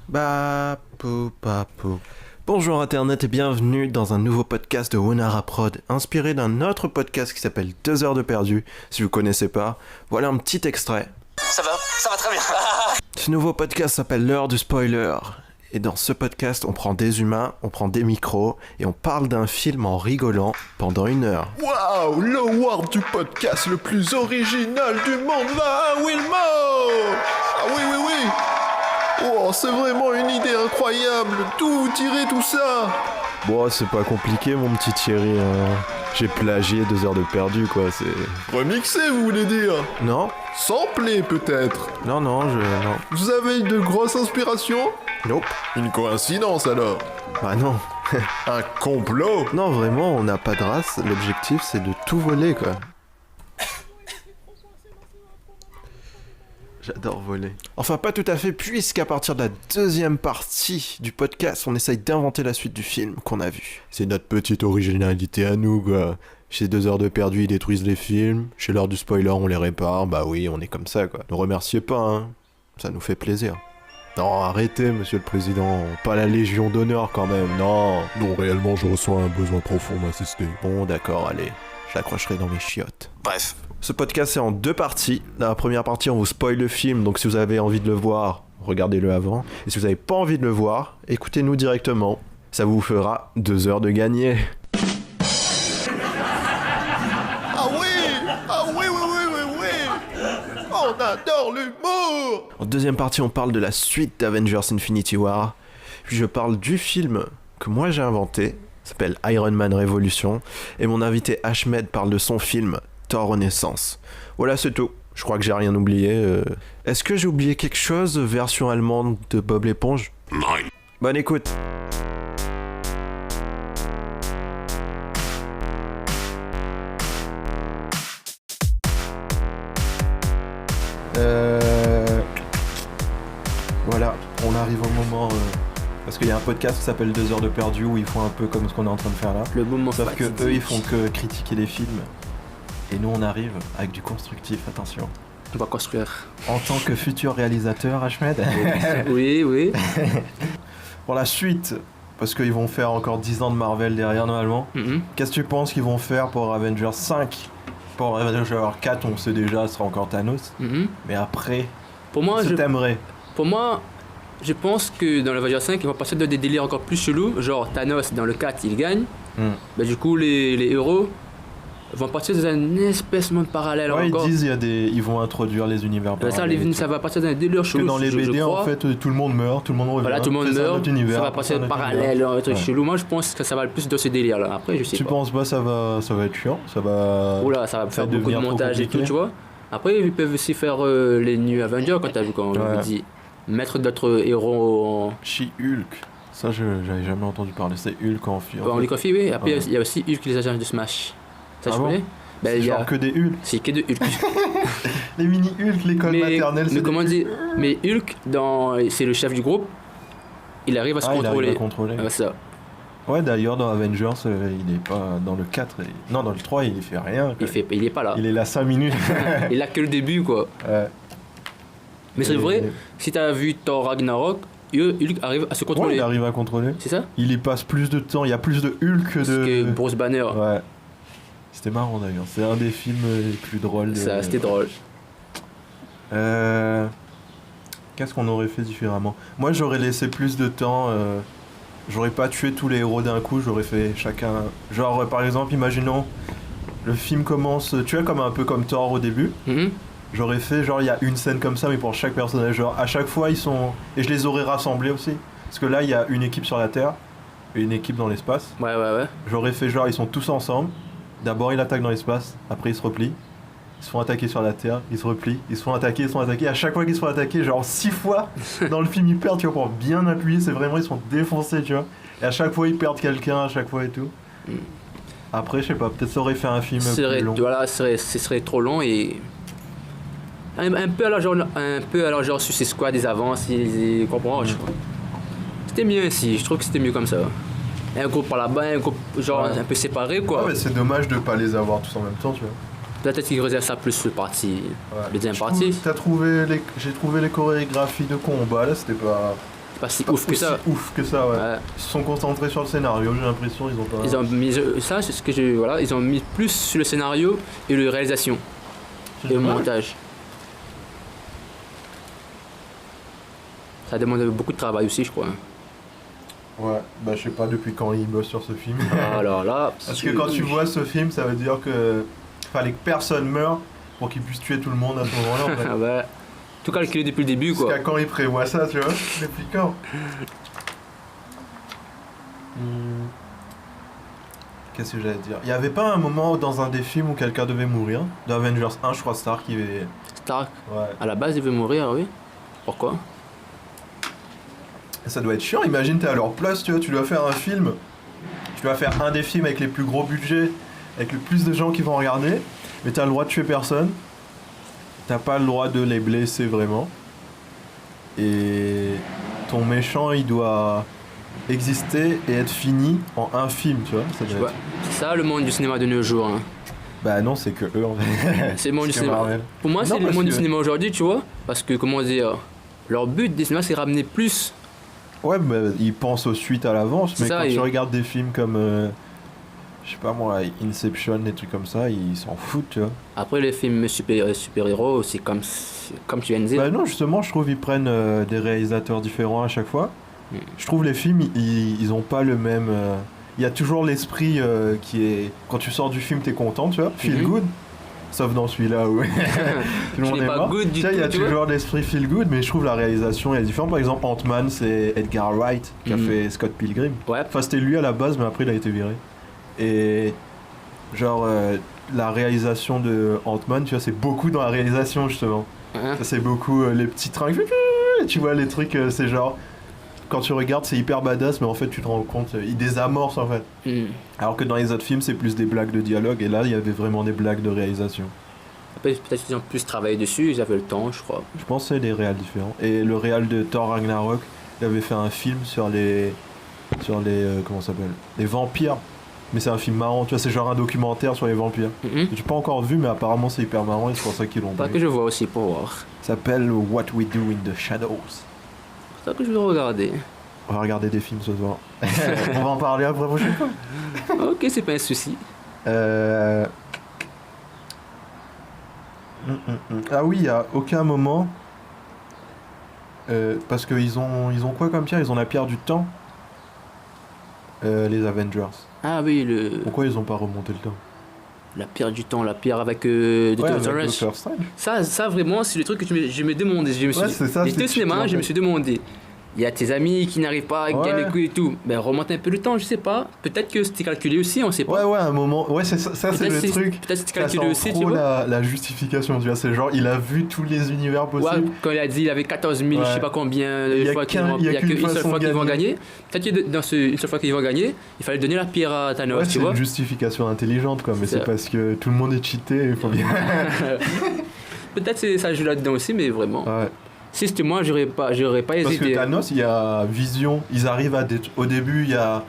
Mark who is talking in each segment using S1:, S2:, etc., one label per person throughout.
S1: Bapou. Bonjour Internet et bienvenue dans un nouveau podcast de Wonara Prod, inspiré d'un autre podcast qui s'appelle 2 heures de perdu. Si vous connaissez pas, voilà un petit extrait.
S2: Ça va très bien.
S1: Ce nouveau podcast s'appelle l'heure du spoiler. Et dans ce podcast, on prend des humains, on prend des micros et on parle d'un film en rigolant pendant 1 heure.
S3: Waouh, l'award du podcast le plus original du monde va à Wilmo. Ah oui. Oh, c'est vraiment une idée incroyable. D'où vous tirez tout ça?
S1: Bon, c'est pas compliqué mon petit Thierry. J'ai plagié 2 heures de perdu quoi, c'est...
S3: Remixé, vous voulez dire?
S1: Non.
S3: Samplé peut-être?
S1: Non.
S3: Vous avez de grosses inspirations?
S1: Nope.
S3: Une coïncidence alors?
S1: Bah non.
S3: Un complot?
S1: Non, vraiment, on n'a pas de race. L'objectif, c'est de tout voler, quoi. J'adore voler. Enfin, pas tout à fait, puisqu'à partir de la deuxième partie du podcast, on essaye d'inventer la suite du film qu'on a vu. C'est notre petite originalité à nous, quoi. Chez 2 heures de perdu, ils détruisent les films. Chez l'heure du spoiler, on les répare. Bah oui, on est comme ça, quoi. Ne remerciez pas, hein. Ça nous fait plaisir. Non, arrêtez, monsieur le président. Pas la Légion d'honneur, quand même, non.
S3: Non, réellement, je ressens un besoin profond d'assister.
S1: Bon, d'accord, allez. Je l'accrocherai dans mes chiottes.
S2: Bref.
S1: Ce podcast est en 2 parties. Dans la première partie, on vous spoil le film, donc si vous avez envie de le voir, regardez-le avant. Et si vous n'avez pas envie de le voir, écoutez-nous directement. Ça vous fera 2 heures de gagner.
S3: Ah oui, on adore l'humour.
S1: En deuxième partie, on parle de la suite d'Avengers Infinity War. Puis je parle du film que moi j'ai inventé, s'appelle Iron Man Révolution. Et mon invité Ahmed parle de son film Thor Renaissance. Voilà, c'est tout. Je crois que j'ai rien oublié. Est-ce que j'ai oublié quelque chose, version allemande de Bob l'éponge?
S2: Non.
S1: Bonne écoute. Voilà, on arrive au moment... Parce qu'il y a un podcast qui s'appelle 2 heures de perdu où ils font un peu comme ce qu'on est en train de faire là.
S4: Le moment
S1: Sauf que
S4: fatidique.
S1: eux ils font que critiquer les films. Et nous on arrive avec du constructif, attention.
S4: On va construire.
S1: En tant que futur réalisateur, Ahmed,
S4: Oui.
S1: pour la suite, parce qu'ils vont faire encore 10 ans de Marvel derrière normalement, qu'est-ce que tu penses qu'ils vont faire pour Avengers 5? Pour Avengers 4, on sait déjà, ce sera encore Thanos. Mais après,
S4: Pour moi, je pense que dans l'Avengers 5, ils vont passer dans des délires encore plus chelous. Genre Thanos, dans le 4, il gagne. Bah, du coup, les héros vont partir dans un espèce de monde parallèle
S1: ouais,
S4: encore.
S1: ils disent ils vont introduire les univers
S4: Bah,
S1: parallèles.
S4: ça va partir dans un délire
S1: Parce que
S4: chelou.
S1: dans les
S4: je
S1: BD,
S4: crois.
S1: en fait, tout le monde meurt, tout le monde revient.
S4: Voilà, tout le monde
S1: C'est un
S4: meurt.
S1: autre univers,
S4: Ça va passer
S1: c'est un autre
S4: parallèle,
S1: univers.
S4: un truc
S1: Ouais.
S4: chelou. Moi, je pense que ça va le plus dans ces délires-là. Après, je sais
S1: Tu
S4: pas.
S1: penses pas ça va être chiant? Ça va...
S4: Oula, ça va me faire beaucoup de
S1: devenir trop
S4: montage et tout,
S1: compliqué.
S4: tu vois. Après, ils peuvent aussi faire les New Avengers, quand t'as vu, quand on
S1: Ouais.
S4: vous dit mettre d'autres héros en.
S1: She-Hulk. Ça, j'avais jamais entendu parler. C'est Hulk en film.
S4: En Licofi, oui. Après,
S1: Ouais.
S4: il y a aussi Hulk, les agents de Smash. Ça,
S1: Ah
S4: je
S1: bon
S4: connais. Ben,
S1: C'est
S4: il y a.
S1: genre que des Hulk.
S4: C'est que de Hulk.
S1: Les mini-Hulk, l'école maternelle,
S4: mais
S1: c'est
S4: comment
S1: des...
S4: dire. Mais Hulk, c'est le chef du groupe. Il arrive à se
S1: Ah, il
S4: contrôler.
S1: arrive à contrôler.
S4: Ouais, c'est ça.
S1: Ouais, d'ailleurs, dans Avengers, il est pas dans le 4. Non, dans le 3, il fait rien. quoi.
S4: Il est pas là.
S1: Il est là 5 minutes.
S4: Il a que le début, quoi.
S1: Ouais.
S4: Mais c'est
S1: Et-
S4: vrai, si t'as vu Thor Ragnarok, Hulk arrive à se
S1: Ouais,
S4: contrôler.
S1: il arrive à contrôler.
S4: C'est ça?
S1: Il y passe plus de temps. Il y a plus de Hulk que
S4: Parce
S1: de...
S4: que Bruce Banner.
S1: Ouais. C'était marrant d'ailleurs. C'est un des films les plus drôles.
S4: Ça, c'était drôle.
S1: Qu'est-ce qu'on aurait fait différemment? Moi, j'aurais laissé plus de temps. J'aurais pas tué tous les héros d'un coup. J'aurais fait chacun. Genre, par exemple, imaginons le film commence. Tu vois, comme un peu comme Thor au début. J'aurais fait genre il y a une scène comme ça, mais pour chaque personnage. Genre à chaque fois ils sont et je les aurais rassemblés aussi. Parce que là il y a une équipe sur la Terre et une équipe dans l'espace.
S4: Ouais.
S1: J'aurais fait genre ils sont tous ensemble. D'abord ils attaquent dans l'espace, après ils se replient. Ils se font attaquer sur la Terre, ils se replient, ils se font attaquer, ils se font attaquer. À chaque fois qu'ils se font attaquer, genre 6 fois dans le film ils perdent, tu vois, pour bien appuyer, c'est vraiment ils se font défoncer, tu vois. Et à chaque fois ils perdent quelqu'un, à chaque fois et tout. Après, je sais pas, peut-être ça aurait fait un film plus long.
S4: Voilà, ce serait trop long et. Un peu à la genre Suicide Squad des avant, si comprends. C'était mieux ainsi, je trouve que c'était mieux comme ça. Un groupe par là-bas, un groupe genre
S1: Ouais.
S4: un peu séparé quoi.
S1: Ouais, mais c'est dommage de pas les avoir tous en même temps, tu vois.
S4: Peut-être qu'ils réservent ça plus le parti.
S1: Ouais.
S4: Le deuxième
S1: Je
S4: parti.
S1: trouve- J'ai trouvé les chorégraphies de combat là, c'était pas.
S4: C'est pas si
S1: Pas
S4: ouf que
S1: aussi
S4: ça.
S1: ouf que ça, ouais.
S4: Ouais.
S1: Ils se sont concentrés sur le scénario, j'ai l'impression, ils ont pas...
S4: Ils ont mis ça, c'est ce que j'ai. Voilà, ils ont mis plus sur le scénario et la réalisation
S1: C'est
S4: et le
S1: dommage.
S4: montage. Ça demande beaucoup de travail aussi, je crois.
S1: Ouais, bah je sais pas depuis quand ils bossent sur ce film.
S4: Alors là.
S1: Parce que quand tu vois ce film, ça veut dire que fallait que personne meure pour qu'ils puissent tuer tout le monde à ce moment-là. En fait.
S4: Ah ouais. Tout calculé depuis le début, quoi.
S1: Jusqu'à quand ils prévoient ça, tu vois? Depuis quand? Qu'est-ce que j'allais dire? Il y avait pas un moment dans un des films où quelqu'un devait mourir? Dans Avengers 1, je crois, Stark, il est...
S4: Stark,
S1: Ouais.
S4: à la base, il veut mourir, oui. Pourquoi?
S1: Ça doit être chiant, imagine t'es à leur place, tu vois, tu dois faire un film. Tu dois faire un des films avec les plus gros budgets, avec le plus de gens qui vont regarder, mais t'as le droit de tuer personne. T'as pas le droit de les blesser vraiment. Et ton méchant, il doit exister et être fini en un film, tu vois. Ça doit
S4: Ouais.
S1: être-
S4: C'est ça le monde du cinéma de nos jours. Hein.
S1: Bah non, c'est que eux en fait.
S4: C'est le monde du
S1: C'est que
S4: cinéma.
S1: Marvel.
S4: Pour moi,
S1: Non,
S4: c'est le
S1: parce
S4: monde du
S1: que-
S4: cinéma aujourd'hui, tu vois. Parce que, comment dire, leur but des cinémas, c'est ramener plus.
S1: Ouais, bah, ils pensent aux suites à l'avance,
S4: C'est
S1: mais
S4: ça,
S1: quand
S4: et-
S1: tu regardes des films comme, je sais pas moi, Inception, des trucs comme ça, ils s'en foutent, tu vois.
S4: Après, les films super-héros, c'est comme tu viens de dire.
S1: Bah non, justement, je trouve qu'ils prennent des réalisateurs différents à chaque fois.
S4: Mm.
S1: Je trouve les films, ils ont pas le même... Il y a toujours l'esprit qui est... Quand tu sors du film, t'es content, tu vois, feel
S4: Mhm.
S1: good. Sauf dans celui-là où tout le
S4: Je
S1: monde
S4: n'ai
S1: est
S4: pas
S1: mort.
S4: good du
S1: Tu sais, il y a
S4: tout, tu vois.
S1: toujours l'esprit feel good, mais je trouve la réalisation est différente. Par exemple, Ant-Man, c'est Edgar Wright qui a
S4: Mhm.
S1: fait Scott Pilgrim.
S4: Ouais,
S1: Enfin, c'était lui à la base, mais après, il a été viré. Et genre, la réalisation de Ant-Man, tu vois, c'est beaucoup dans la réalisation, justement.
S4: hein.
S1: Ça, c'est beaucoup les petits trains. Tu vois, les trucs, c'est genre... Quand tu regardes, c'est hyper badass, mais en fait, tu te rends compte, ils désamorcent, en fait.
S4: Hmm.
S1: Alors que dans les autres films, c'est plus des blagues de dialogue, et là, il y avait vraiment des blagues de réalisation.
S4: Après, peut-être qu'ils ont plus travaillé dessus, ils avaient le temps, je crois.
S1: Je pense que c'est des réals différents. Et le réal de Thor Ragnarok, il avait fait un film sur les... comment ça s'appelle? Les vampires. Mais c'est un film marrant, tu vois, c'est genre un documentaire sur les vampires.
S4: Mhm.
S1: J'ai pas encore vu, mais apparemment c'est hyper marrant et c'est pour ça qu'ils l'ont
S4: Pas
S1: pris.
S4: que je vois aussi pour voir.
S1: Ça s'appelle What We Do in the Shadows.
S4: C'est ça que je vais regarder.
S1: On va regarder des films ce soir. On va en parler après prochaine fois.
S4: Ok, c'est pas un souci.
S1: Ah oui, il y a aucun moment. Parce qu'ils ont quoi comme pierre? Ils ont la pierre du temps. Les Avengers.
S4: Ah oui,
S1: Pourquoi ils ont pas remonté le temps?
S4: la pierre du temps, la pierre avec
S1: Ouais,
S4: Doctor
S1: avec
S4: Strange.
S1: Doctor Strange.
S4: Ça vraiment, c'est le truc que je me demandais. Je me suis
S1: Ouais, c'est ça,
S4: j'étais
S1: c'est
S4: au cinéma,
S1: cheaté, en
S4: je me
S1: fait.
S4: suis demandé. Il y a tes amis qui n'arrivent pas à gagner
S1: Ouais.
S4: le coup et tout. Ben remonte un peu le temps, je sais pas. Peut-être que c'était calculé aussi, on sait pas.
S1: Ouais, un moment. Ouais, c'est ça, c'est
S4: Peut-être
S1: le truc.
S4: Peut-être c'était
S1: Ça
S4: calculé
S1: sent
S4: aussi,
S1: trop
S4: tu vois.
S1: la justification, tu vois. C'est genre, il a vu tous les univers
S4: Ouais,
S1: possibles.
S4: quand il a dit il avait 14 000, je sais
S1: Ouais.
S4: pas combien
S1: Il y
S4: de
S1: a
S4: fois qu'ils
S1: qu'un-
S4: vont,
S1: il y a
S4: il y a
S1: qu'une
S4: qu'une seule
S1: façon
S4: fois
S1: de
S4: qu'ils vont
S1: gagner.
S4: gagner. Peut-être que dans une seule fois qu'ils vont gagner, il fallait donner la pierre à Thanos,
S1: Ouais,
S4: tu
S1: c'est
S4: vois.
S1: une justification intelligente, quoi. Mais
S4: C'est
S1: c'est
S4: ça.
S1: parce que tout le monde est cheaté, il faut bien.
S4: Peut-être ça joue là-dedans aussi, mais vraiment.
S1: Ouais.
S4: Si c'était moi, j'aurais pas
S1: Parce que
S4: hésité.
S1: Thanos, il y a Vision. Ils arrivent à au début, il y a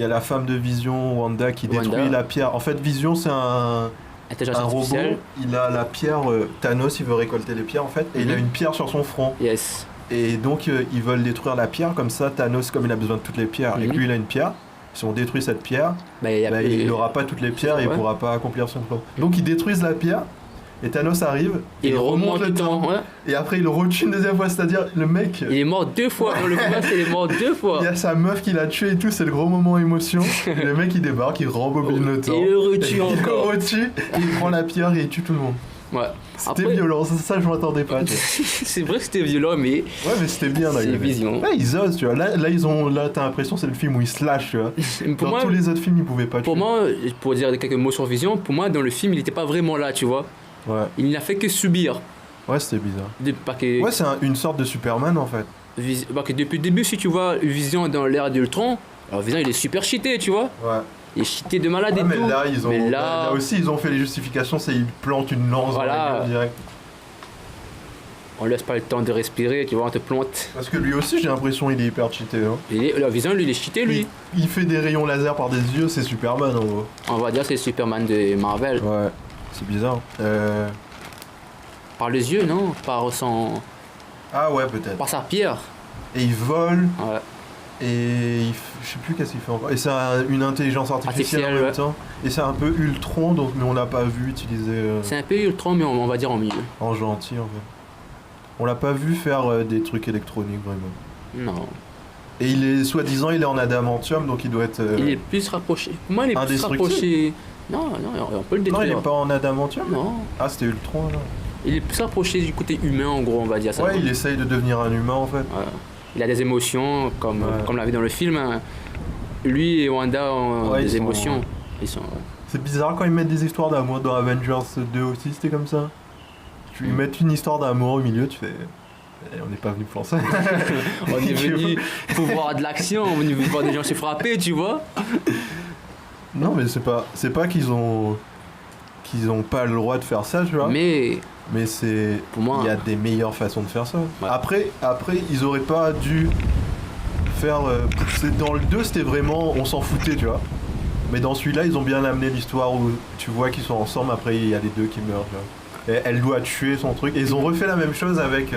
S1: la femme de Vision, Wanda, qui détruit
S4: Wanda.
S1: la pierre. En fait, Vision, c'est un
S4: Intelligence
S1: robot.
S4: artificielle.
S1: Il a la pierre. Thanos, il veut récolter les pierres, en fait. Et il a
S4: Mhm.
S1: une pierre sur son front.
S4: Yes.
S1: Et donc, ils veulent détruire la pierre. Comme ça, Thanos, comme il a besoin de toutes les pierres, et
S4: Mhm.
S1: que lui, il a une pierre. Si on détruit cette pierre,
S4: Bah, il y a
S1: bah,
S4: plus-
S1: il n'aura pas toutes les pierres et il
S4: Ouais.
S1: pourra pas accomplir son plan. Donc, ils détruisent la pierre. Et Thanos arrive. Et
S4: il remonte le temps. Ouais.
S1: Et après, il le retue une deuxième fois. C'est-à-dire, le mec.
S4: Il est mort 2 fois. Dans le combat, il est mort 2 fois.
S1: Il y a sa meuf qui l'a tué et tout, c'est le gros moment émotion. Et le mec il débarque, il rembobine le temps.
S4: Et il le retue
S1: Il le
S4: encore.
S1: retue, il prend la pierre et il tue tout le monde.
S4: Ouais.
S1: C'était
S4: Après-
S1: violent, ça je m'attendais pas. tu vois.
S4: C'est vrai que c'était violent, mais
S1: Ouais, mais c'était bien
S4: c'est
S1: d'ailleurs.
S4: vision.
S1: Là ils osent, tu vois. Là t'as l'impression c'est le film où ils se lâchent, tu vois.
S4: Pour
S1: Dans
S4: moi,
S1: tous les autres films ils pouvaient pas
S4: pour
S1: tuer.
S4: moi, pour dire quelques mots sur Vision, pour moi, dans le film, il n'était pas vraiment là, tu vois.
S1: Ouais,
S4: Il n'a fait que subir.
S1: ouais c'était bizarre.
S4: Parce que,
S1: Ouais, c'est une sorte de Superman en fait.
S4: parce que depuis le début, si tu vois Vision dans l'ère d'Ultron, alors Vision, il est super cheaté, tu vois.
S1: Ouais.
S4: Il est cheaté de malade
S1: Ouais,
S4: et
S1: mais
S4: tout.
S1: là, ils ont,
S4: Mais
S1: là aussi ils ont fait les justifications, c'est ils plantent une lance
S4: Voilà.
S1: dans la gueule direct.
S4: On laisse pas le temps de respirer, tu vois, on te plante.
S1: Parce que lui aussi j'ai l'impression il est hyper cheaté. Hein.
S4: La Vision, lui, il est cheaté, lui.
S1: Il fait des rayons laser par des yeux, c'est Superman en gros.
S4: On va dire c'est Superman de Marvel.
S1: Ouais, c'est bizarre.
S4: Par les yeux, non? Par
S1: Ah ouais, peut-être.
S4: sa pierre.
S1: Et il vole,
S4: Ouais.
S1: et je sais plus qu'est-ce qu'il fait encore. Et c'est une intelligence artificielle en
S4: Artificielle,
S1: même
S4: ouais.
S1: temps. Et c'est un peu Ultron, donc, mais on l'a pas vu utiliser
S4: C'est un peu Ultron, mais on va dire en mieux.
S1: en gentil en fait. On l'a pas vu faire des trucs électroniques vraiment.
S4: Non.
S1: Et il est, soi-disant, il est en adamantium, donc il doit être...
S4: Il est plus rapproché. Pour moi, il est plus
S1: Indestructible.
S4: rapproché. Non, on peut le
S1: Non, il
S4: détruire.
S1: est pas en adamantium.
S4: Non.
S1: Ah, c'était Ultron, là.
S4: Il est plus rapproché du côté humain, en gros, on va dire ça.
S1: Ouais, il essaye de devenir un humain, en fait.
S4: Ouais. Il a des émotions, comme
S1: Ouais.
S4: on l'a vu dans le film. Hein. Lui et Wanda ont
S1: Ouais, ils
S4: des
S1: sont-
S4: émotions. Ils sont.
S1: C'est bizarre quand ils mettent des histoires d'amour dans Avengers 2 aussi, c'était comme ça. Ils mettent une histoire d'amour au milieu, tu fais... Eh, on n'est pas venu pour ça.
S4: On est venu pour voir de l'action, on est venu voir des gens se frapper, tu vois.
S1: Non, mais c'est pas qu'ils ont pas le droit de faire ça, tu vois.
S4: Mais
S1: C'est...
S4: pour moi,
S1: Il y a des meilleures façons de faire ça.
S4: Ouais.
S1: Après, ils auraient pas dû faire... dans le 2, c'était vraiment... On s'en foutait, tu vois. Mais dans celui-là, ils ont bien amené l'histoire où tu vois qu'ils sont ensemble, après il y a les deux qui meurent, tu vois. Et elle doit tuer son truc. Et ils ont refait la même chose avec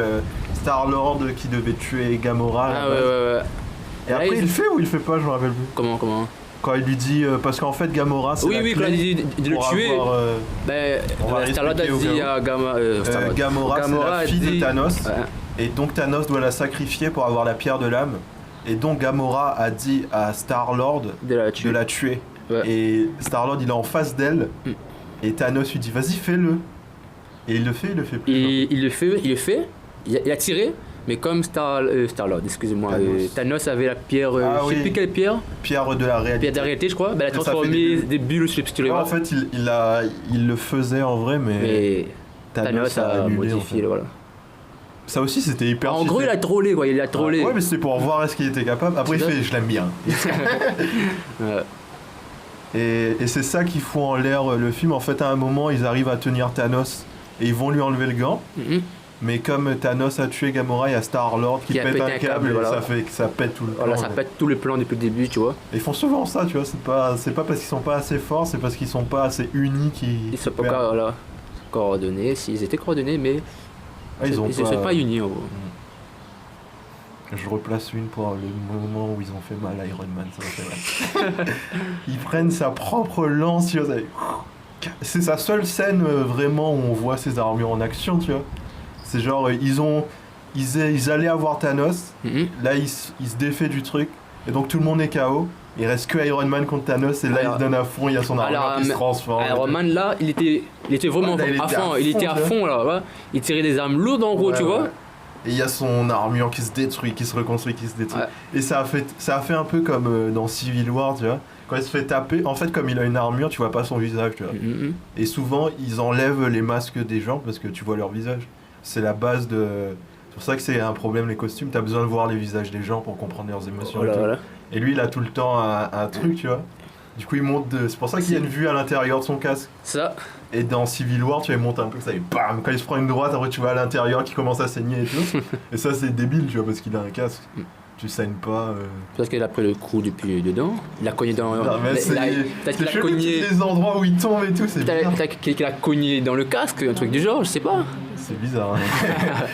S1: Star-Lord qui devait tuer Gamora. à la
S4: ah ouais,
S1: base.
S4: ouais.
S1: Et
S4: Là,
S1: après,
S4: ils-
S1: il le fait ou il le fait pas, je me rappelle plus.
S4: Comment
S1: Quand il lui dit... parce qu'en fait, Gamora, c'est
S4: Oui,
S1: la
S4: oui,
S1: clé
S4: quand il dit de le
S1: pour
S4: tuer,
S1: avoir,
S4: ben,
S1: on va
S4: Star-Lord a
S1: expliquer au
S4: dit
S1: cas où.
S4: à Star-Lord.
S1: Gamora, c'est
S4: Gamora
S1: la
S4: a
S1: fille
S4: dit-
S1: de Thanos.
S4: Ouais.
S1: Et donc Thanos doit la sacrifier pour avoir la pierre de l'âme. Et donc Gamora a dit à Star-Lord
S4: De la
S1: de
S4: tuer.
S1: la tuer.
S4: Ouais.
S1: Et Star-Lord, il est en face d'elle.
S4: Mm.
S1: Et Thanos lui dit, vas-y, fais-le. Et il le fait plus.
S4: Il le fait, il a tiré, mais comme Star-Lord, excusez-moi, Thanos avait la pierre,
S1: Ah
S4: je sais
S1: oui.
S4: plus quelle pierre,
S1: Pierre de la réalité.
S4: pierre d'arrêté, je crois, ben, elle a
S1: Et ça fait
S4: transformé
S1: des
S4: des bulles sur les
S1: Ouais, en fait, il le faisait en vrai, mais,
S4: mais Thanos a
S1: annulé, en
S4: modifié,
S1: fait.
S4: voilà.
S1: Ça aussi, c'était hyper...
S4: En gros, il a trollé, quoi, il a trollé.
S1: Ouais, mais c'était pour voir est-ce qu'il était capable. Après, il
S4: C'est ça.
S1: fait, je l'aime bien.
S4: Ouais.
S1: Et c'est ça qui fout en l'air le film. En fait, à un moment, ils arrivent à tenir Thanos et ils vont lui enlever le gant.
S4: Mhm.
S1: Mais comme Thanos a tué Gamora, il y a Star-Lord qui
S4: Qui a
S1: pète
S4: pété
S1: un
S4: un
S1: câble
S4: câble,
S1: et
S4: voilà.
S1: ça fait que ça pète tout le
S4: Voilà,
S1: plan.
S4: ça pète tous les plans depuis le début, tu vois.
S1: Et ils font souvent ça, tu vois. C'est pas parce qu'ils sont pas assez forts, c'est parce qu'ils sont pas assez unis qu'ils.
S4: Ils sont pas
S1: perdent.
S4: voilà, coordonnés, s'ils étaient coordonnés, mais
S1: Ah, ils ont
S4: ils se sont pas unis, en gros.
S1: Je replace une pour le moment où ils ont fait mal à Iron Man, ça m'a fait mal. Ils prennent sa propre lance, tu vois. C'est sa seule scène vraiment où on voit ses armures en action, tu vois. C'est genre, ils allaient avoir Thanos,
S4: Mhm.
S1: là il se défait du truc, et donc tout le monde est KO. Il reste que Iron Man contre Thanos, et là
S4: Alors-
S1: il se donne à fond, il y a son armure
S4: alors,
S1: qui se transforme.
S4: Iron Man là, il était vraiment
S1: Ah, là, il
S4: à
S1: était
S4: fond,
S1: à
S4: il était
S1: fond,
S4: à
S1: tu vois.
S4: fond là, ouais. Il tirait des armes lourdes en gros,
S1: Ouais,
S4: tu
S1: ouais.
S4: vois.
S1: Et il y a son armure qui se détruit, qui se reconstruit, qui se détruit.
S4: Ouais.
S1: Et ça a fait un peu comme dans Civil War, tu vois. Quand il se fait taper, en fait, comme il a une armure, tu vois pas son visage, tu vois.
S4: Mhm.
S1: Et souvent, ils enlèvent les masques des gens parce que tu vois leur visage. C'est la base de. C'est pour ça que c'est un problème, les costumes. T'as besoin de voir les visages des gens pour comprendre leurs émotions.
S4: Voilà,
S1: et tout.
S4: voilà.
S1: Et lui, il a tout le temps un truc, tu vois. Du coup, il monte de. C'est pour ça qu'il y a une vue à l'intérieur de son casque.
S4: Ça,
S1: Et dans Civil War, tu vois, il monte un peu, ça y est, bam. Quand il se prend une droite, après, tu vois à l'intérieur qui commence à saigner et tout. Et ça, c'est débile, tu vois, parce qu'il a un casque. Tu saignes pas.
S4: parce qu'il a pris le coup depuis dedans, il a cogné dans.
S1: Non, mais c'est.
S4: Peut-être qu'il a
S1: chelou,
S4: cogné.
S1: tous les endroits où il tombe et tout, c'est bizarre.
S4: Peut-être qu'il a cogné dans le casque, un truc du genre, je sais pas.
S1: C'est bizarre. Hein.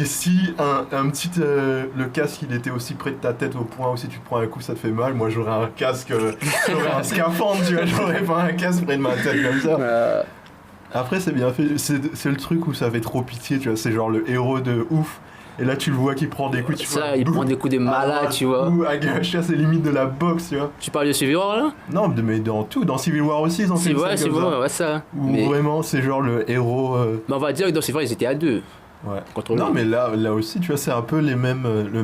S1: si un petit. Le casque il était aussi près de ta tête au point où si tu te prends un coup ça te fait mal, moi j'aurais un casque. J'aurais un scaphandre, tu vois, j'aurais pas un casque près de ma tête comme ça. Après c'est bien fait. C'est le truc où ça fait trop pitié, tu vois. C'est genre le héros de ouf. Et là tu le vois qui prend des coups, tu vois.
S4: Ça, il prend des coups de malade, tu vois.
S1: Ou à gauche, c'est limite de la boxe, tu vois.
S4: Tu parles de Civil War là?
S1: Non, mais dans tout. Dans Civil War aussi ils ont fait
S4: C'est
S1: une
S4: vrai,
S1: scène
S4: c'est
S1: comme ça.
S4: vrai, ouais, ça.
S1: Où
S4: Mais
S1: vraiment c'est genre le héros.
S4: mais on va dire que dans Civil War, ils étaient à deux.
S1: Ouais.
S4: Contre
S1: Non,
S4: lui.
S1: mais là aussi, tu vois, c'est un peu le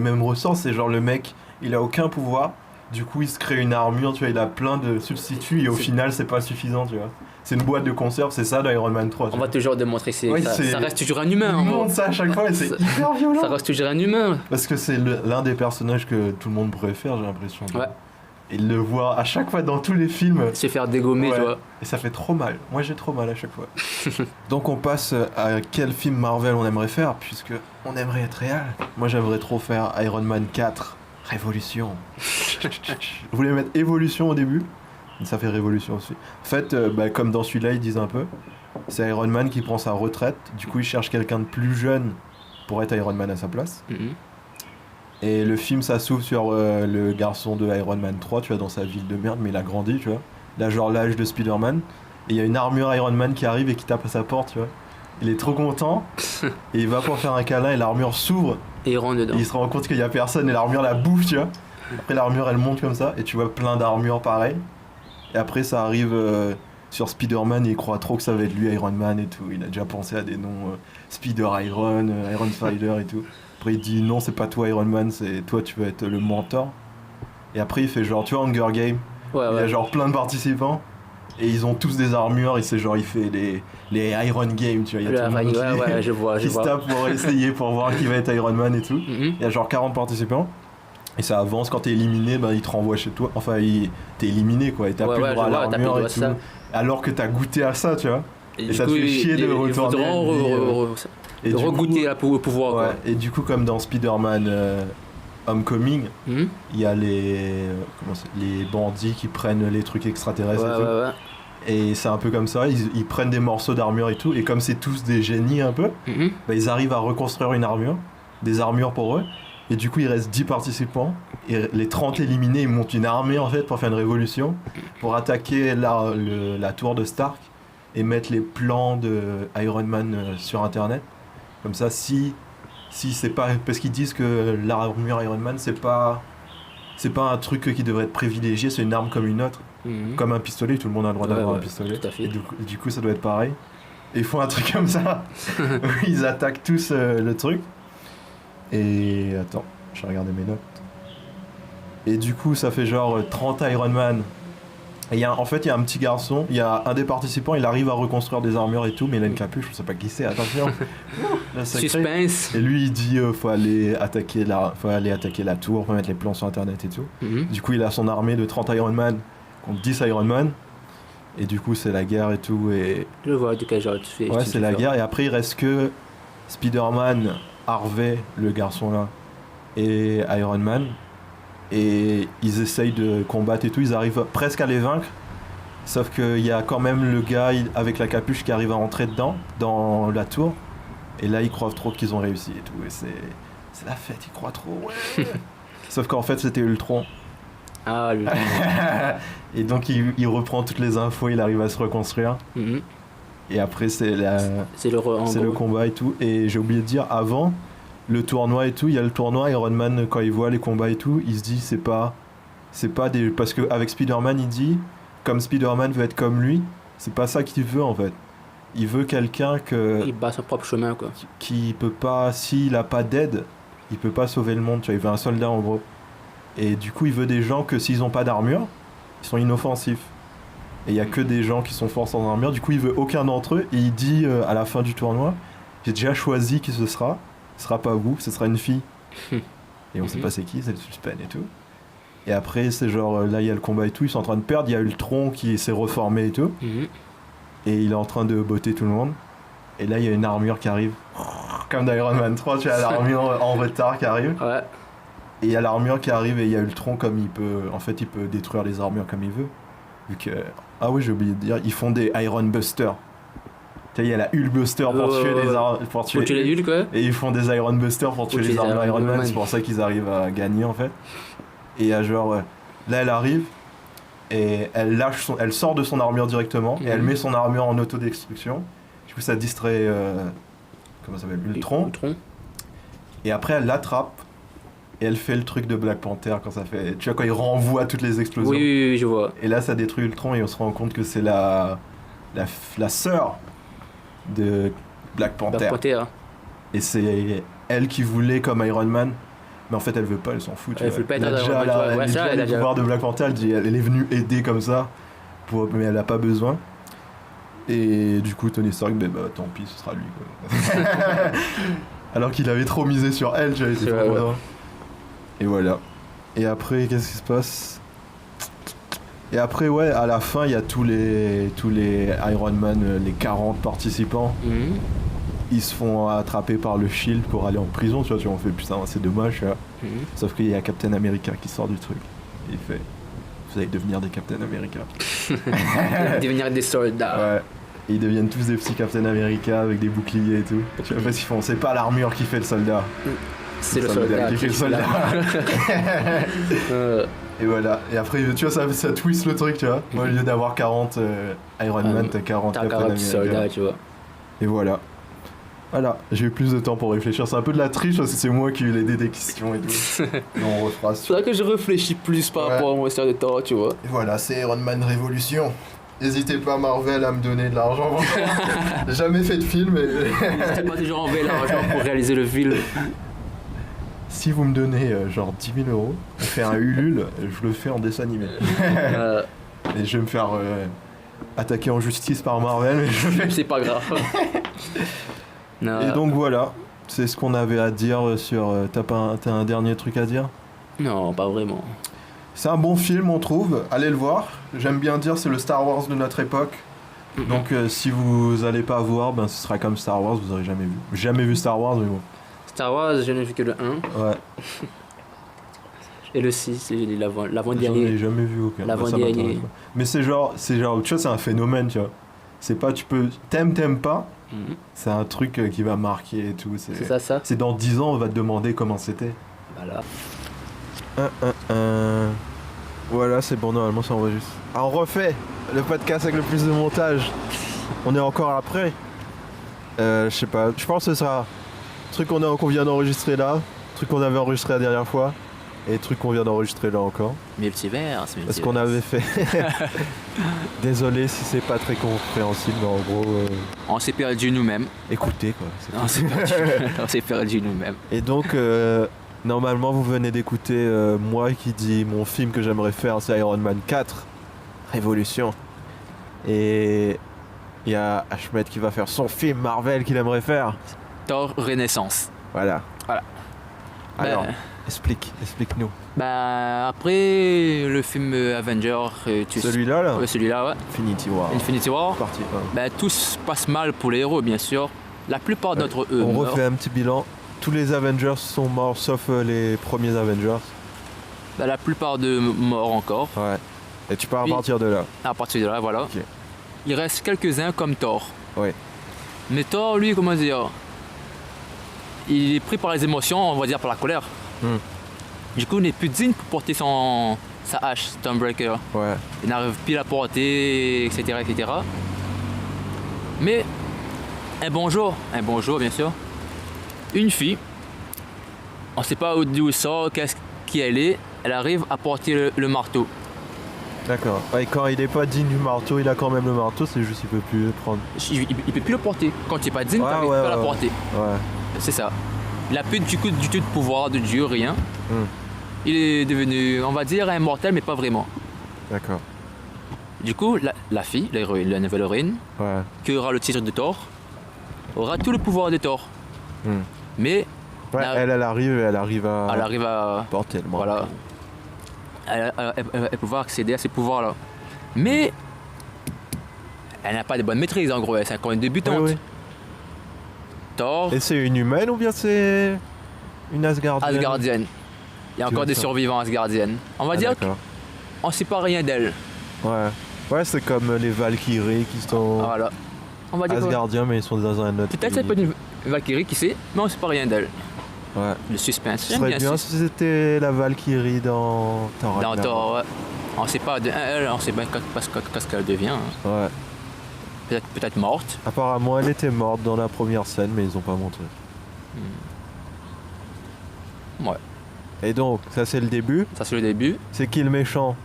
S1: même ressort. C'est genre le mec, il a aucun pouvoir. Du coup, il se crée une armure, tu vois, il a plein de substituts et au final, c'est pas suffisant, tu vois. C'est une boîte de conserve, c'est ça d'Iron Man 3. tu
S4: On
S1: vois.
S4: va toujours démontrer que
S1: Oui,
S4: ça,
S1: c'est-
S4: ça reste toujours un humain.
S1: Il
S4: en gros.
S1: montre ça à chaque fois et c'est
S4: Ça-
S1: hyper violent.
S4: Ça reste toujours un humain.
S1: Parce que c'est l'un des personnages que tout le monde préfère, j'ai l'impression.
S4: Ouais.
S1: Et de le voir à chaque fois dans tous les films.
S4: Se faire dégommer,
S1: Ouais.
S4: tu vois.
S1: Et ça fait trop mal. Moi, j'ai trop mal à chaque fois. Donc, on passe à quel film Marvel on aimerait faire, puisque on aimerait être réel. Moi, j'aimerais trop faire Iron Man 4, Révolution. Je voulais mettre Évolution au début, mais ça fait Révolution aussi. En fait, comme dans celui-là, ils disent un peu, c'est Iron Man qui prend sa retraite. Du coup, il cherche quelqu'un de plus jeune pour être Iron Man à sa place.
S4: Mhm.
S1: Et le film, ça s'ouvre sur le garçon de Iron Man 3, tu vois, dans sa ville de merde, mais il a grandi, tu vois. Là, genre l'âge de Spider-Man. Et il y a une armure Iron Man qui arrive et qui tape à sa porte, tu vois. Il est trop content. Et il va pour faire un câlin et l'armure s'ouvre.
S4: Et il rentre dedans.
S1: Et il se rend compte qu'il y a personne et l'armure la bouffe, tu vois. Après, l'armure, elle monte comme ça et tu vois plein d'armures pareilles. Et après, ça arrive sur Spider-Man et il croit trop que ça va être lui, Iron Man et tout. Il a déjà pensé à des noms Spider-Iron, Iron Spider et tout. Après, il dit non, c'est pas toi, Iron Man, c'est toi, tu vas être le mentor. Et après, il fait genre, tu vois, Hunger Game.
S4: Ouais,
S1: Il y a genre plein de participants. Et ils ont tous des armures et c'est genre, il fait les Iron Game, tu vois. Il y a tout le monde
S4: Ouais, je vois.
S1: qui se tape pour essayer pour voir qui va être Iron Man et tout.
S4: Mhm.
S1: Il y a genre 40 participants. Et ça avance, quand t'es éliminé, ben, il te renvoie chez toi. Enfin, t'es éliminé quoi. Et t'as plus le droit à l'armure et tout. Alors que t'as goûté à ça, tu vois. Et ça te fait chier de retourner.
S4: Regoûter le pouvoir quoi.
S1: Ouais, et du coup, comme dans Spider-Man Homecoming,
S4: Mhm.
S1: il y a les bandits qui prennent les trucs extraterrestres et tout.
S4: Ouais.
S1: Et c'est un peu comme ça, ils prennent des morceaux d'armure et tout. Et comme c'est tous des génies un peu,
S4: Mhm.
S1: bah, ils arrivent à reconstruire une armure, des armures pour eux. Et du coup, il reste 10 participants. Et les 30 éliminés, ils montent une armée en fait pour faire une révolution, pour attaquer la tour de Stark et mettre les plans de Iron Man sur internet. Comme ça, si c'est pas. Parce qu'ils disent que l'armure Iron Man, c'est pas un truc qui devrait être privilégié, c'est une arme comme une autre.
S4: Mhm.
S1: Comme un pistolet, tout le monde a le droit d'avoir un pistolet.
S4: tout à fait.
S1: Et du coup, ça doit être pareil. Et ils font un truc comme ça. Où ils attaquent tous le truc. Et attends, je vais regarder mes notes. Et du coup, ça fait genre 30 Iron Man. Et en fait, il y a un petit garçon, il y a un des participants, il arrive à reconstruire des armures et tout, mais il a une capuche, je sais pas qui c'est, attention. Là, ça crée.
S4: Suspense.
S1: Et lui, il dit faut aller attaquer la tour, faut mettre les plans sur internet et tout.
S4: Mhm.
S1: Du coup, il a son armée de 30 Iron Man contre 10 Iron Man. Et du coup, c'est la guerre et tout. Et...
S4: Je vois de quel genre tu fais.
S1: ouais, c'est la guerre. Et après, il reste que Spider-Man, Harvey, le garçon là, et Iron Man. Et ils essayent de combattre et tout. Ils arrivent presque à les vaincre. Sauf qu'il y a quand même le gars avec la capuche qui arrive à entrer dedans, dans la tour. Et là, ils croient trop qu'ils ont réussi et tout. Et c'est la fête, ils croient trop. Ouais. Sauf qu'en fait, c'était Ultron.
S4: Ah, lui.
S1: Et donc il reprend toutes les infos, il arrive à se reconstruire.
S4: Mhm.
S1: Et après c'est le combat et tout. Et j'ai oublié de dire, avant le tournoi et tout, il y a le tournoi Iron Man, quand il voit les combats et tout, il se dit c'est pas des... Parce qu'avec Spider-Man, il dit, comme Spider-Man veut être comme lui, c'est pas ça qu'il veut en fait. Il veut quelqu'un
S4: il bat son propre chemin quoi.
S1: qui peut pas, s'il a pas d'aide, il peut pas sauver le monde, tu vois, il veut un soldat en gros. Et du coup, il veut des gens que s'ils ont pas d'armure, ils sont inoffensifs. Et il y a que des gens qui sont forts sans armure. Du coup, il veut aucun d'entre eux. Et il dit à la fin du tournoi, j'ai déjà choisi qui ce sera. Ce sera pas vous, ce sera une fille. Et on sait pas c'est qui, c'est le suspense et tout. Et après, c'est genre, là, il y a le combat et tout. Ils sont en train de perdre. Il y a Ultron qui s'est reformé et tout.
S4: Mhm.
S1: Et il est en train de botter tout le monde. Et là, il y a une armure qui arrive. Comme dans Iron Man 3, tu as l'armure en retard qui arrive.
S4: Ouais.
S1: Et il y a l'armure qui arrive et il y a Ultron comme il peut... En fait, il peut détruire les armures comme il veut. Vu que... Ah oui, j'ai oublié de dire, ils font des Iron Buster. Tu sais, il y a la Hulk Buster pour tuer les
S4: pour tuer les Hulk, ouais.
S1: Et ils font des Iron Buster pour tuer les armures Iron Man. C'est pour ça qu'ils arrivent à gagner, en fait. Et il y a genre... là, elle arrive et elle sort de son armure directement. Et elle met son armure en autodestruction. Du coup, ça distrait... comment ça s'appelle, Ultron. Et après, elle l'attrape. Et elle fait le truc de Black Panther quand ça fait... Tu vois, quand il renvoie toutes les explosions.
S4: Oui, je vois.
S1: Et là, ça détruit Ultron et on se rend compte que c'est la sœur de Black Panther. Et c'est elle qui voulait comme Iron Man. Mais en fait, elle veut pas, elle s'en fout.
S4: Elle veut pas être
S1: elle a déjà les pouvoirs de Black Panther. Elle est venue aider comme ça, mais elle a pas besoin. Et du coup, Tony Stark, bah tant pis, ce sera lui. Quoi. Alors qu'il avait trop misé sur elle, j'avais été trop content. Et voilà. Et après, qu'est-ce qui se passe? Et après, ouais, à la fin, il y a tous les Iron Man, les 40 participants.
S4: Mhm.
S1: Ils se font attraper par le Shield pour aller en prison, tu vois, on fait putain, c'est dommage, tu vois. Sauf qu'il y a Captain America qui sort du truc. Et il fait, vous allez devenir des Captain America.
S4: Devenir des soldats.
S1: Ouais. Et ils deviennent tous des petits Captain America avec des boucliers et tout. Tu vois, parce qu'ils font, c'est pas l'armure qui fait le soldat.
S4: C'est le
S1: soldat
S4: soldat
S1: qui fait le soldat. Et voilà. Et après, tu vois, ça twist le truc, tu vois. Au lieu d'avoir 40 Iron Man, t'as 40
S4: T'as
S1: Captain
S4: 40
S1: America.
S4: soldats, tu vois.
S1: Et voilà. Voilà, j'ai eu plus de temps pour réfléchir. C'est un peu de la triche parce que c'est moi qui ai eu l'idée des questions et tout. Mais on refera sur...
S4: Faudrait que je réfléchis plus par rapport à mon histoire de Thor, tu vois.
S1: Et voilà, c'est Iron Man Révolution. N'hésitez pas Marvel à me donner de l'argent. J'ai jamais fait de film. Mais...
S4: N'hésitez pas toujours enlever l'argent pour réaliser le film.
S1: Si vous me donnez genre 10 000 euros pour faire un Ulule, je le fais en dessin animé. Et je vais me faire attaquer en justice par Marvel. Mais je fais...
S4: C'est pas grave. Non.
S1: Et donc voilà, c'est ce qu'on avait à dire sur... T'as un dernier truc à dire?
S4: Non, pas vraiment.
S1: C'est un bon film, on trouve. Allez le voir. J'aime bien dire c'est le Star Wars de notre époque. Donc si vous allez pas voir, ben ce sera comme Star Wars, vous aurez jamais vu. Jamais vu Star Wars, mais bon.
S4: Star Wars, je n'ai vu que le 1.
S1: Ouais.
S4: Et le 6, j'ai dit
S1: J'en ai
S4: l'avant-dernier.
S1: jamais vu aucun.
S4: L'avant-dernier.
S1: Ça m'intéresse pas. Mais c'est genre, tu vois, c'est un phénomène, tu vois. C'est pas, tu peux, t'aimes pas. C'est un truc qui va marquer et tout.
S4: C'est ça.
S1: C'est dans 10 ans, on va te demander comment c'était.
S4: Voilà.
S1: Voilà, c'est bon, normalement ça enregistre. Ah, on refait le podcast avec le plus de montage. On est encore après. Je sais pas, je pense que ce sera truc qu'on vient d'enregistrer là, truc qu'on avait enregistré la dernière fois, et truc qu'on vient d'enregistrer là encore.
S4: Multiverse.
S1: Parce qu'on avait fait. Désolé si c'est pas très compréhensible, mais en gros.
S4: On s'est perdu nous-mêmes.
S1: Écoutez quoi.
S4: On s'est perdu nous-mêmes.
S1: Et donc, normalement, vous venez d'écouter moi qui dis mon film que j'aimerais faire, c'est Iron Man 4, Révolution. Et il y a Ahmed qui va faire son film Marvel qu'il aimerait faire.
S4: Thor Renaissance.
S1: Voilà. Alors,
S4: Ben,
S1: explique-nous.
S4: après le film Avenger,
S1: Celui-là, là
S4: celui-là, ouais.
S1: Infinity War.
S4: Infinity War.
S1: Parti.
S4: Tout se passe mal pour les héros, bien sûr. La plupart d'entre eux
S1: On
S4: meurent.
S1: refait un petit bilan. Tous les Avengers sont morts sauf les premiers Avengers.
S4: La plupart d'eux morts encore.
S1: Ouais. Et tu pars à
S4: Oui.
S1: partir de là.
S4: À partir de là, voilà.
S1: Ok.
S4: Il reste quelques-uns comme Thor.
S1: Ouais.
S4: Mais Thor, lui, comment dire, il est pris par les émotions, on va dire par la colère. Du coup, il n'est plus digne pour porter sa hache, Stormbreaker.
S1: Ouais.
S4: Il n'arrive plus à la porter, etc., etc. Mais un bon jour, bien sûr, une fille, on ne sait pas d'où elle sort, qui elle est, elle arrive à porter le marteau.
S1: D'accord. Et quand il est pas digne du marteau, il a quand même le marteau, c'est juste qu'il peut plus le prendre.
S4: Il peut plus le porter. Quand tu n'es pas digne,
S1: Ouais,
S4: tu n'arrives
S1: ouais,
S4: pas à la
S1: ouais.
S4: porter.
S1: Ouais.
S4: C'est ça. Il n'a plus du tout de pouvoir, de Dieu, rien.
S1: Hmm.
S4: Il est devenu, on va dire, immortel, mais pas vraiment.
S1: D'accord.
S4: Du coup, la fille, l'héroïne, la nouvelle héroïne,
S1: Ouais.
S4: qui aura le titre de Thor, aura tout le pouvoir de Thor.
S1: Hmm.
S4: Mais
S1: Ouais,
S4: La-
S1: elle arrive à
S4: elle arrive à,
S1: porter le marteau.
S4: voilà, elle pouvoir accéder à ces pouvoirs-là. Mais elle n'a pas de bonne maîtrise, en gros. Elle est encore une débutante.
S1: Oui, oui.
S4: Thor,
S1: Et c'est une humaine ou bien c'est une Asgardienne?
S4: Asgardienne. Il y a
S1: Tu
S4: encore
S1: vois
S4: des
S1: ça.
S4: survivants Asgardiennes. On va
S1: Ah,
S4: dire
S1: d'accord.
S4: qu'on ne sait pas rien d'elle.
S1: Ouais. Ouais, c'est comme les Valkyries qui sont
S4: Voilà. On va dire que-
S1: Asgardiens, mais ils sont dans un autre
S4: peut-être
S1: pays.
S4: ça peut être une Valkyrie, qui sait, mais on ne sait pas rien d'elle.
S1: Ouais.
S4: Le suspense.
S1: Ce
S4: J'aime
S1: serait
S4: bien
S1: bien
S4: ça.
S1: si c'était la Valkyrie dans Thor
S4: Dans
S1: Ragnarok.
S4: Thor, ouais. On sait pas, elle, on sait bien qu'est-ce qu'elle devient. Hein.
S1: Ouais.
S4: Peut-être morte.
S1: Apparemment, elle était morte dans la première scène, mais ils ont pas montré.
S4: Ouais.
S1: Et donc, ça c'est le début.
S4: Ça, c'est le début.
S1: C'est qui le méchant?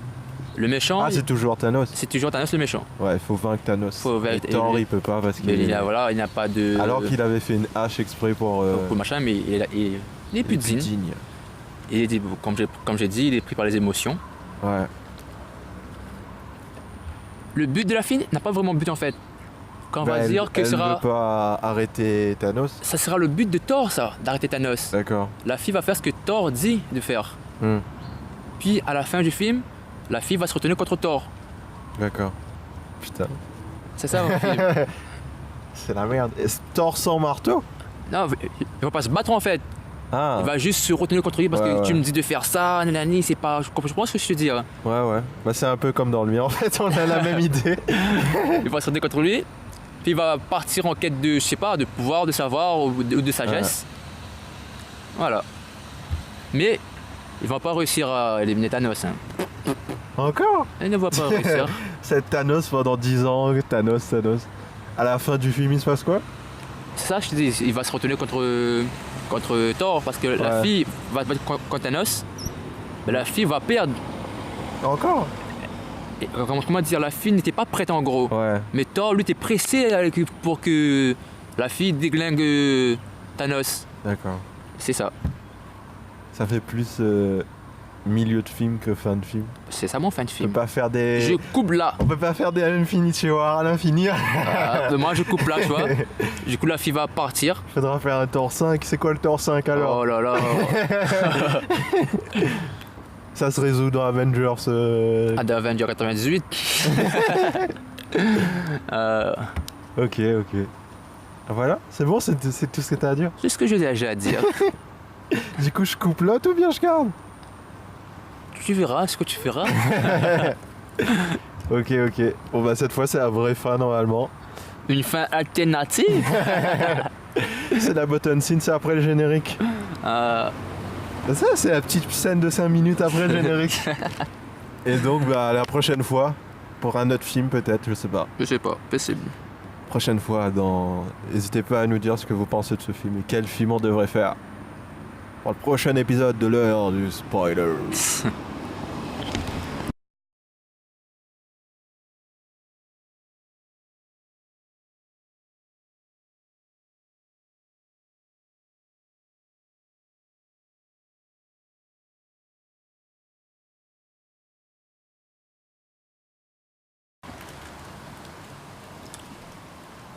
S4: Le méchant,
S1: Ah, c'est toujours Thanos.
S4: c'est toujours Thanos le méchant.
S1: Ouais, il faut vaincre Thanos.
S4: Faut vaincre-
S1: Et Thor,
S4: et-
S1: il peut pas parce
S4: Mais
S1: qu'il
S4: il n'a pas de.
S1: Alors qu'il avait fait une hache exprès pour
S4: Pour machin, mais il est plus digne.
S1: digne.
S4: Il est, comme j'ai dit, il est pris par les émotions.
S1: Ouais.
S4: Le but de la fille n'a pas vraiment de but en fait. Quand on
S1: Bah,
S4: va dire que
S1: elle
S4: sera.
S1: veut pas arrêter Thanos.
S4: Ça sera le but de Thor, ça, d'arrêter Thanos.
S1: D'accord.
S4: La fille va faire ce que Thor dit de faire.
S1: Hmm.
S4: Puis à la fin du film, la fille va se retourner contre Thor.
S1: D'accord. Putain.
S4: C'est ça le film.
S1: C'est la merde. Et Thor sans marteau?
S4: Non, il va pas se battre en fait.
S1: Ah.
S4: Il va juste se retourner contre lui parce
S1: Ouais,
S4: que tu
S1: ouais.
S4: me dis de faire ça, nanani, c'est pas. Je comprends ce que je te dis. Hein.
S1: Ouais, ouais. Bah, c'est un peu comme dans le mien en fait, on a la même idée.
S4: Il va se retourner contre lui, puis il va partir en quête de, je sais pas, de pouvoir, de savoir ou de sagesse. Voilà. Mais ils vont pas réussir à éliminer Thanos. Hein.
S1: Encore?
S4: Ils ne vont pas réussir.
S1: C'est Thanos pendant 10 ans, Thanos. À la fin du film, il se passe quoi?
S4: C'est ça, je te dis, il va se retourner contre Thor parce que la fille va se battre contre Thanos. Mais la fille va perdre.
S1: Encore?
S4: Et, comment dire, la fille n'était pas prête en gros.
S1: Ouais.
S4: Mais Thor, lui, était pressé pour que la fille déglingue Thanos.
S1: D'accord.
S4: C'est ça.
S1: Ça fait plus milieu de film que fin de film.
S4: C'est ça mon fin de
S1: On
S4: film.
S1: peut pas faire des...
S4: Je coupe là.
S1: On peut pas faire des Infinity War à l'infini.
S4: Moi, je coupe là, tu vois. Du coup, la fille va partir.
S1: Faudra faire un Thor 5. C'est quoi le Thor 5 alors?
S4: Oh là là.
S1: Ça se résout dans Avengers.
S4: À Avenger 98.
S1: Ok. Voilà, c'est bon, c'est tout ce que t'as à dire.
S4: C'est ce que j'ai déjà à dire.
S1: Du coup, je coupe là ou bien je garde?
S4: Tu verras ce que tu feras.
S1: Ok. Bon bah cette fois c'est la vraie fin normalement.
S4: Une fin alternative.
S1: C'est la button scene, c'est après le générique. Ça c'est la petite scène de 5 minutes après le générique. Et donc bah la prochaine fois, pour un autre film peut-être, je sais pas.
S4: Je sais pas, possible.
S1: Prochaine fois n'hésitez pas à nous dire ce que vous pensez de ce film et quel film on devrait faire. Pour le prochain épisode de l'heure du spoiler.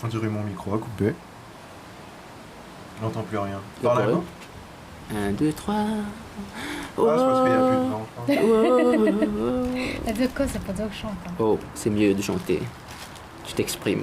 S1: On dirait mon micro a coupé. Je n'entends plus rien. Parle à quoi?
S4: 1, 2, 3.
S1: Ah, c'est parce qu'il n'y a plus de vent.
S2: La de quoi, c'est pas toi que je chante. Hein.
S4: Oh, c'est mieux de chanter. Tu t'exprimes.